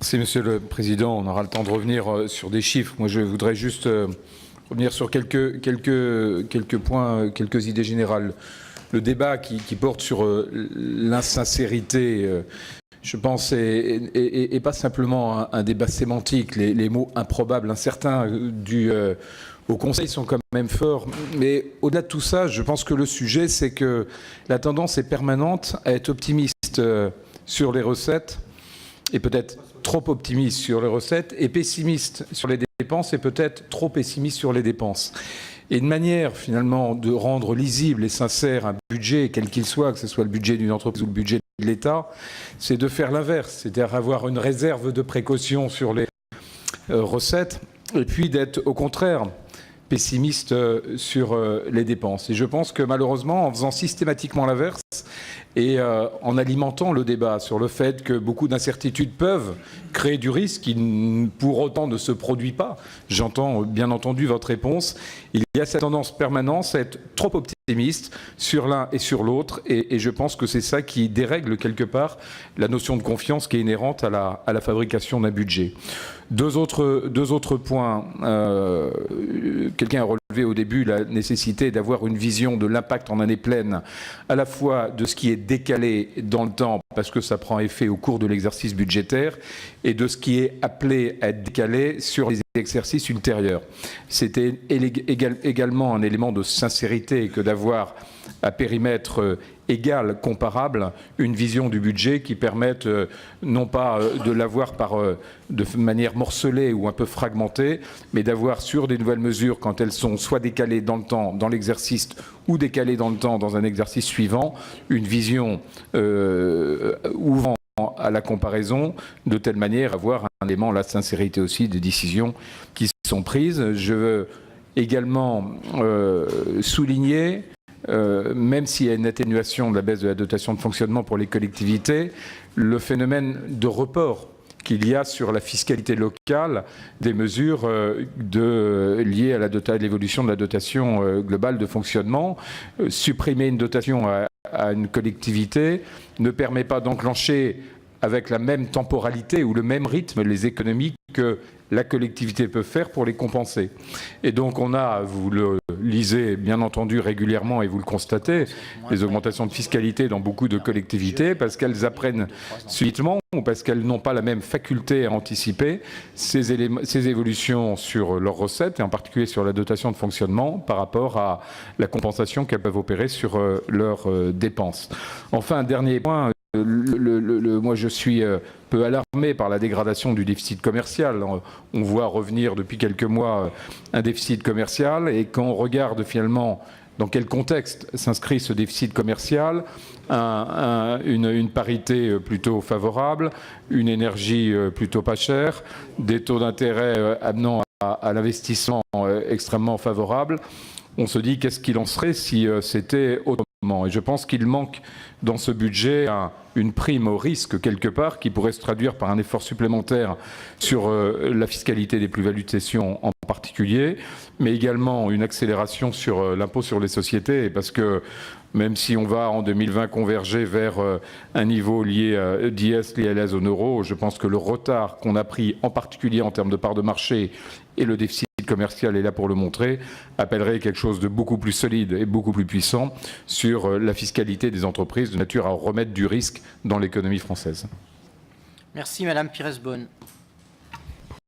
Merci, Monsieur le Président. On aura le temps de revenir sur des chiffres. Moi, je voudrais juste revenir sur quelques points, quelques idées générales. Le débat qui porte sur l'insincérité, je pense, est pas simplement un débat sémantique. Les mots improbables, incertains au Conseil sont quand même forts. Mais au-delà de tout ça, je pense que le sujet, c'est que la tendance est permanente à être optimiste sur les recettes, et peut-être trop optimiste sur les recettes, et pessimiste sur les dépenses, et peut-être trop pessimiste sur les dépenses. Et une manière, finalement, de rendre lisible et sincère un budget, quel qu'il soit, que ce soit le budget d'une entreprise ou le budget de l'État, c'est de faire l'inverse, c'est-à-dire avoir une réserve de précaution sur les recettes, et puis d'être, au contraire, pessimiste sur les dépenses. Et je pense que, malheureusement, en faisant systématiquement l'inverse, et en alimentant le débat sur le fait que beaucoup d'incertitudes peuvent créer du risque qui, pour autant, ne se produit pas. J'entends bien entendu votre réponse. Il y a cette tendance permanente à être trop optimiste sur l'un et sur l'autre, et je pense que c'est ça qui dérègle quelque part la notion de confiance qui est inhérente à la fabrication d'un budget. Deux autres points. Quelqu'un a relevé au début la nécessité d'avoir une vision de l'impact en année pleine, à la fois de ce qui est décalé dans le temps, parce que ça prend effet au cours de l'exercice budgétaire, et de ce qui est appelé à être décalé sur les exercices ultérieurs. C'était également un élément de sincérité que d'avoir à périmètre égal, comparable, une vision du budget qui permette non pas de l'avoir de manière morcelée ou un peu fragmentée, mais d'avoir sur des nouvelles mesures, quand elles sont soit décalées dans le temps, dans l'exercice, ou décalées dans le temps, dans un exercice suivant, une vision ouvrant à la comparaison, de telle manière à avoir un élément, la sincérité aussi des décisions qui sont prises. Je veux également souligner, même s'il y a une atténuation de la baisse de la dotation de fonctionnement pour les collectivités, le phénomène de report qu'il y a sur la fiscalité locale des mesures liées à l'évolution de la dotation globale de fonctionnement. Supprimer une dotation à une collectivité ne permet pas d'enclencher avec la même temporalité ou le même rythme les économies que la collectivité peut faire pour les compenser. Et donc on a, vous le lisez bien entendu régulièrement et vous le constatez, les augmentations de fiscalité dans beaucoup de collectivités parce qu'elles apprennent subitement ou parce qu'elles n'ont pas la même faculté à anticiper ces évolutions sur leurs recettes et en particulier sur la dotation de fonctionnement par rapport à la compensation qu'elles peuvent opérer sur leurs dépenses. Enfin, un dernier point. Moi, je suis peu alarmé par la dégradation du déficit commercial. On voit revenir depuis quelques mois un déficit commercial et quand on regarde finalement dans quel contexte s'inscrit ce déficit commercial, une parité plutôt favorable, une énergie plutôt pas chère, des taux d'intérêt amenant à l'investissement extrêmement favorables, on se dit qu'est-ce qu'il en serait si c'était autrement. Et je pense qu'il manque dans ce budget une prime au risque quelque part qui pourrait se traduire par un effort supplémentaire sur la fiscalité des plus-values de cession en particulier, mais également une accélération sur l'impôt sur les sociétés parce que même si on va en 2020 converger vers un niveau lié d'IS lié à la zone euro, je pense que le retard qu'on a pris en particulier en termes de part de marché et le déficit commercial est là pour le montrer, appellerait quelque chose de beaucoup plus solide et beaucoup plus puissant sur la fiscalité des entreprises de nature à remettre du risque dans l'économie française. Merci Madame Pires-Beaune.